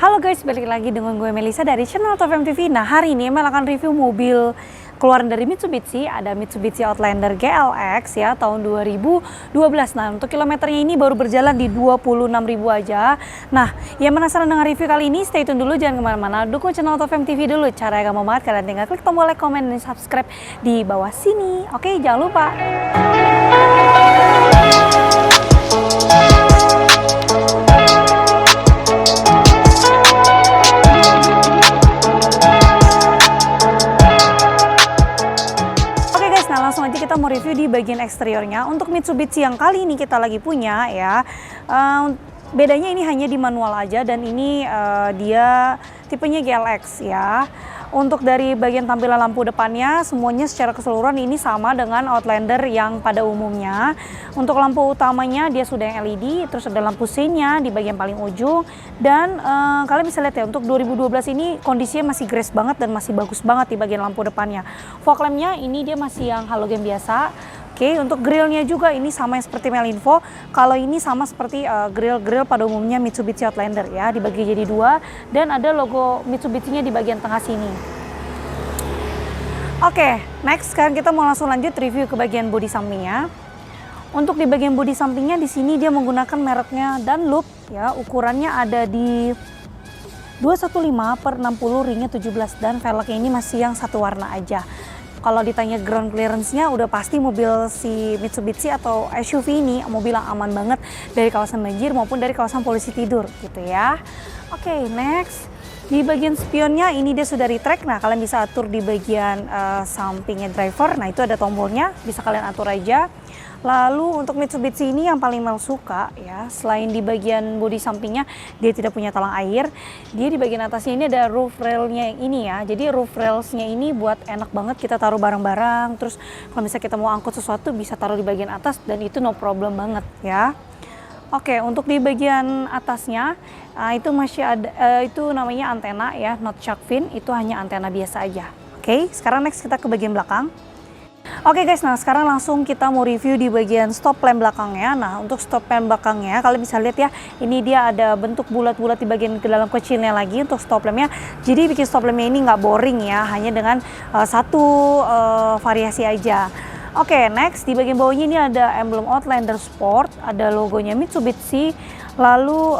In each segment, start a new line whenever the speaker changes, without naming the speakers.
Halo guys, balik lagi dengan gue Melisa dari channel Top MTV. Nah, hari ini Mel akan review mobil keluaran dari Mitsubishi. Ada Mitsubishi Outlander GLX ya, tahun 2012. Nah, untuk kilometernya ini baru berjalan di 26.000 aja. Nah, yang penasaran dengan review kali ini, stay tune dulu, jangan kemana-mana. Dukung channel Top MTV dulu. Cara yang gampang banget, kalian tinggal klik tombol like, komen, dan subscribe di bawah sini. Oke, jangan lupa. Langsung aja kita mau review di bagian eksteriornya. Untuk Mitsubishi yang kali ini kita lagi punya ya, bedanya ini hanya di manual aja, dan ini dia tipenya GLX ya. Untuk dari bagian tampilan lampu depannya semuanya secara keseluruhan ini sama dengan Outlander yang pada umumnya. Untuk lampu utamanya dia sudah yang LED, terus ada lampu sein-nya di bagian paling ujung, dan kalian bisa lihat ya, untuk 2012 ini kondisinya masih grace banget dan masih bagus banget di bagian lampu depannya. Fog lamp-nya ini dia masih yang halogen biasa. Oke, untuk grillnya juga ini sama yang seperti Melinfo. Kalau ini sama seperti grill pada umumnya Mitsubishi Outlander ya, dibagi jadi dua, dan ada logo Mitsubishi-nya di bagian tengah sini. Oke, next sekarang kita mau langsung lanjut review ke bagian bodi sampingnya. Untuk di bagian bodi sampingnya di sini dia menggunakan mereknya Dunlop ya, ukurannya ada di 215/60, ringnya 17, dan velgnya ini masih yang satu warna aja. Kalau ditanya ground clearance-nya, udah pasti mobil si Mitsubishi atau SUV ini mobil yang aman banget dari kawasan banjir maupun dari kawasan polisi tidur gitu ya. Oke, next. Di bagian spionnya ini dia sudah retract. Nah, kalian bisa atur di bagian sampingnya driver. Nah, itu ada tombolnya, bisa kalian atur aja. Lalu untuk Mitsubishi ini yang paling Mel suka ya, selain di bagian bodi sampingnya dia tidak punya talang air, dia di bagian atasnya ini ada roof railnya yang ini ya. Jadi roof railsnya ini buat enak banget kita taruh barang-barang, terus kalau misalnya kita mau angkut sesuatu bisa taruh di bagian atas, dan itu no problem banget ya. Oke, untuk di bagian atasnya itu masih ada itu namanya antena ya, not shark fin, itu hanya antena biasa aja. Oke, sekarang next kita ke bagian belakang. Oke guys, nah sekarang langsung kita mau review di bagian stop lamp belakangnya. Nah, untuk stop lamp belakangnya kalian bisa lihat ya, ini dia ada bentuk bulat-bulat di bagian ke dalam kecilnya lagi untuk stop lampnya. Jadi bikin stop lampnya ini nggak boring ya, hanya dengan satu variasi aja. Oke, next di bagian bawahnya ini ada emblem Outlander Sport, ada logonya Mitsubishi, lalu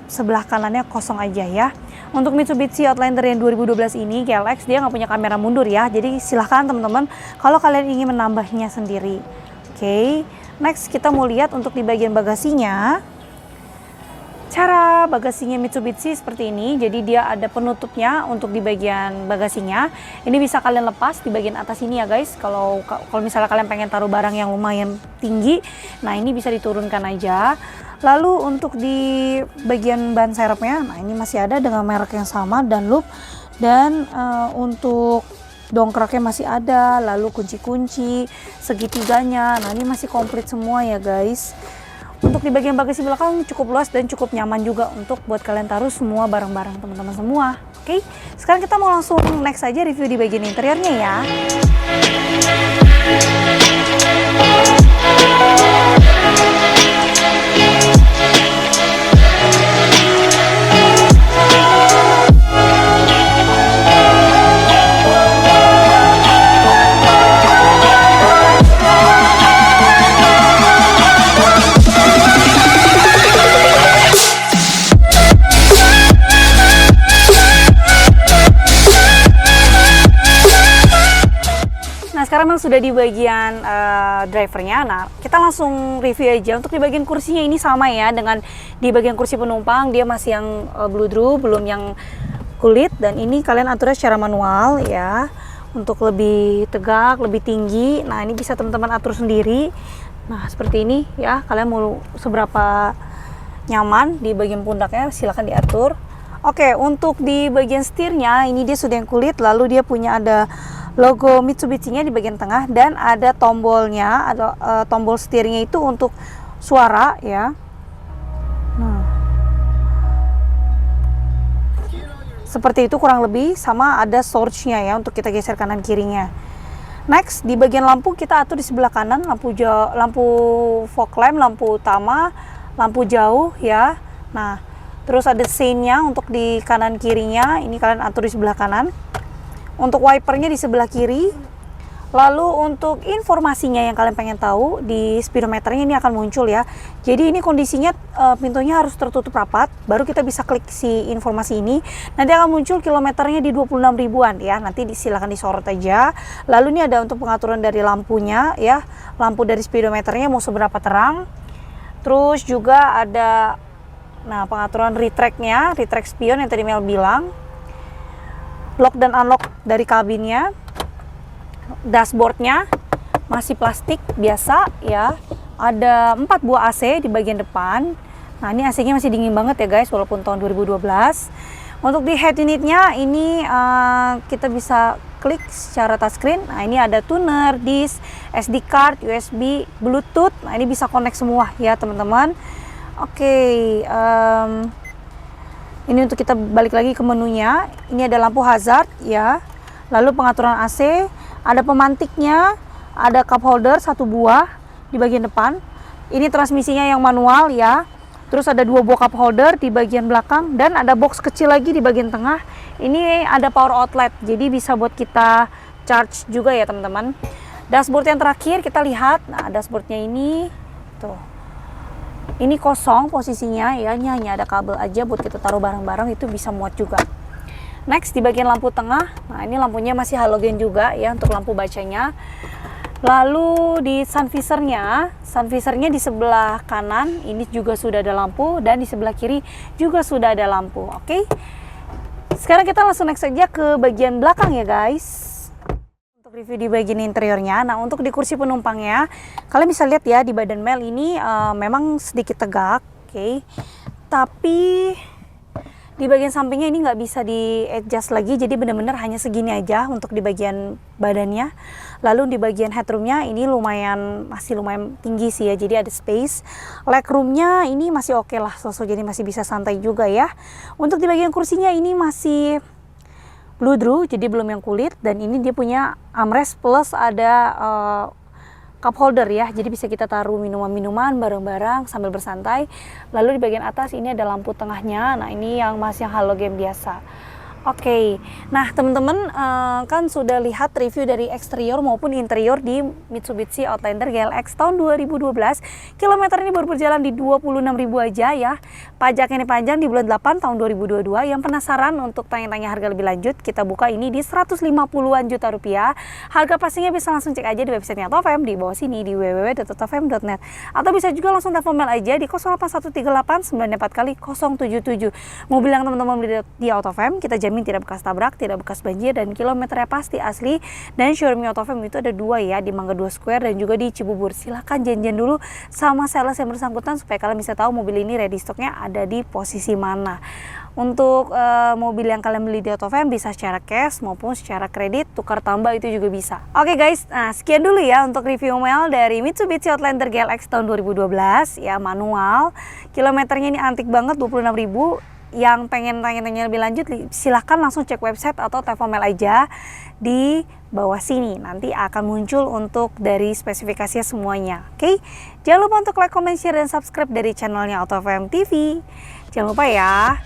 sebelah kanannya kosong aja ya. Untuk Mitsubishi Outlander yang 2012 ini GLX dia nggak punya kamera mundur ya, jadi silahkan teman-teman kalau kalian ingin menambahnya sendiri. Oke, next kita mau lihat untuk di bagian bagasinya. Cara bagasinya Mitsubishi seperti ini, jadi dia ada penutupnya untuk di bagian bagasinya. Ini bisa kalian lepas di bagian atas ini ya guys. Kalau misalnya kalian pengen taruh barang yang lumayan tinggi, nah ini bisa diturunkan aja. Lalu untuk di bagian ban serepnya, nah ini masih ada dengan merek yang sama Dunlop, dan untuk dongkraknya masih ada, lalu kunci-kunci segitiganya, nah ini masih komplit semua ya guys. Untuk di bagian bagasi belakang cukup luas dan cukup nyaman juga untuk buat kalian taruh semua barang-barang teman-teman semua. Oke, sekarang kita mau langsung next aja review di bagian interiornya ya. Sekarang memang sudah di bagian drivernya. Nah, kita langsung review aja. Untuk di bagian kursinya ini sama ya dengan di bagian kursi penumpang, dia masih yang bludru, belum yang kulit, dan ini kalian aturnya secara manual ya, untuk lebih tegak, lebih tinggi. Nah, ini bisa teman-teman atur sendiri. Nah, seperti ini ya, kalian mau seberapa nyaman di bagian pundaknya silahkan diatur. Oke, untuk di bagian setirnya ini dia sudah yang kulit, lalu dia punya ada logo Mitsubishi-nya di bagian tengah, dan ada tombolnya, ada tombol setirnya itu untuk suara ya. Nah, seperti itu kurang lebih, sama ada storage-nya ya untuk kita geser kanan kirinya. Next di bagian lampu kita atur di sebelah kanan, lampu fog lamp, lampu utama, lampu jauh ya. Nah, Terus ada sein-nya untuk di kanan kirinya, ini kalian atur di sebelah kanan. Untuk wipernya di sebelah kiri. Lalu untuk informasinya yang kalian pengen tahu, di speedometernya ini akan muncul ya. Jadi ini kondisinya pintunya harus tertutup rapat, baru kita bisa klik si informasi ini. Nanti akan muncul kilometernya di 26 ribuan ya. Nanti silakan disorot aja. Lalu ini ada untuk pengaturan dari lampunya ya. Lampu dari speedometernya mau seberapa terang. Terus juga ada pengaturan retract-nya, retract spion yang tadi Mel bilang. Lock dan unlock dari kabinnya. Dashboardnya masih plastik biasa ya. Ada 4 buah AC di bagian depan. Nah ini AC-nya masih dingin banget ya guys, walaupun tahun 2012. Untuk di head unitnya ini kita bisa klik secara touchscreen. Nah ini ada tuner, disk, SD card, USB, Bluetooth. Nah ini bisa connect semua ya teman-teman. Oke, ini untuk kita balik lagi ke menunya. Ini ada lampu hazard ya. Lalu pengaturan AC. Ada pemantiknya, ada cup holder 1 buah di bagian depan. Ini transmisinya yang manual ya. Terus ada 2 buah cup holder di bagian belakang dan ada box kecil lagi di bagian tengah. Ini ada power outlet, jadi bisa buat kita charge juga ya teman-teman. Dashboard yang terakhir kita lihat. Nah, dashboardnya ini tuh. Ini kosong posisinya ya, ini hanya ada kabel aja buat kita taruh barang-barang, itu bisa muat juga. Next di bagian lampu tengah, nah ini lampunya masih halogen juga ya untuk lampu bacanya. Lalu di sun visornya di sebelah kanan ini juga sudah ada lampu dan di sebelah kiri juga sudah ada lampu. Oke. Sekarang kita langsung next saja ke bagian belakang ya guys. Untuk review di bagian interiornya. Nah untuk di kursi penumpangnya, kalian bisa lihat ya di badan Mel ini memang sedikit tegak, oke. Tapi di bagian sampingnya ini nggak bisa di adjust lagi, jadi benar-benar hanya segini aja untuk di bagian badannya. Lalu di bagian headroomnya ini masih lumayan tinggi sih ya, jadi ada space. Legroomnya ini masih oke lah, jadi masih bisa santai juga ya. Untuk di bagian kursinya ini masih bludru, jadi belum yang kulit, dan ini dia punya armrest plus ada cup holder ya, jadi bisa kita taruh minuman-minuman, barang-barang sambil bersantai. Lalu di bagian atas ini ada lampu tengahnya. Nah ini yang masih halogen biasa. Oke, nah teman-teman kan sudah lihat review dari eksterior maupun interior di Mitsubishi Outlander GLX tahun 2012. Kilometer ini baru berjalan di 26.000 aja ya. Pajaknya ini panjang di bulan 8 tahun 2022. Yang penasaran untuk tanya-tanya harga lebih lanjut, kita buka ini di 150-an juta rupiah. Harga pastinya bisa langsung cek aja di websitenya AutoFM di bawah sini di www.autofm.net. Atau bisa juga langsung telepon Mel aja di 08138 94 kali 077. Mobil yang teman-teman beli di AutoFM kita jamin tidak bekas tabrak, tidak bekas banjir, dan kilometernya pasti asli. Dan showroomnya AutoFM itu ada 2 ya, di Mangga 2 Square dan juga di Cibubur. Silahkan janjian dulu sama sales yang bersangkutan supaya kalian bisa tahu mobil ini ready stocknya ada di posisi mana. Untuk mobil yang kalian beli di AutoFM bisa secara cash maupun secara kredit, tukar tambah itu juga bisa. Oke guys, nah sekian dulu ya untuk review Mel dari Mitsubishi Outlander GLX tahun 2012 ya, manual. Kilometernya ini antik banget, 26.000. Yang pengen tanya-tanya lebih lanjut silahkan langsung cek website atau telepon Mel aja di bawah sini. Nanti akan muncul untuk dari spesifikasinya semuanya. Oke, jangan lupa untuk like, comment, share, dan subscribe dari channelnya AutoFM TV. Jangan lupa ya.